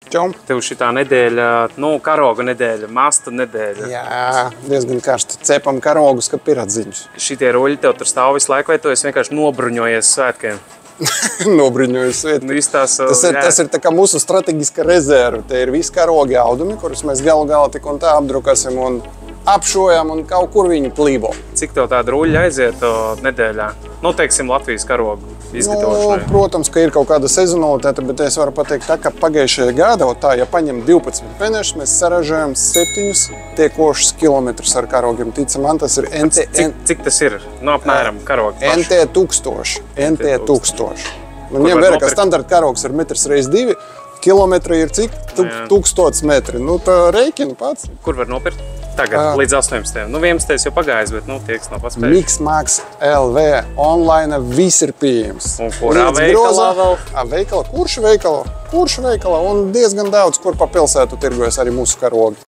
Čau. Tev šitā nedēļa, karoga nedēļa, masta nedēļa. Jā, diezgan karsti. Cepam karogus, ka piratziņus. Šitie roļi tev tur stāv visu laiku, vai tu esi vienkārši nobruņojies svētkiem? Nobriņojas svētki. Tas ir tā kā mūsu strateģiska rezerve. Te ir visi karogi audumi, kurus mēs galu galā tik un tā apdrukasim un apšojam un kaut kur viņi plībo. Cik tev tāda ruļļa aiziet nedēļā? Teiksim, Latvijas karogu izgatavošanai. Protams, ka ir kaut kāda sezonalitāte, bet es varu pateikt tā, ka pagājušajā gadā, ja paņem 12 penešus, mēs saražojam 7 tiekošus kilometrus ar karogiem. Ticam, man tas ir Cik tas ir? Apmēram karogi paši. NT1000. Ņem vērā, ka standarta karogs ir 1x2, kilometri ir cik? 1000 metri. Tā rēķina pats. Kur var nopirkt? Tagad, līdz 18. 11. jau pagājis, bet tie, kas nav paspējuši. Mixmax LV online viss ir pieejams. Un kurā veikalā vēl? Kurš veikalā? Un diezgan daudz, kur pa pilsētu tirgojas arī mūsu karogi.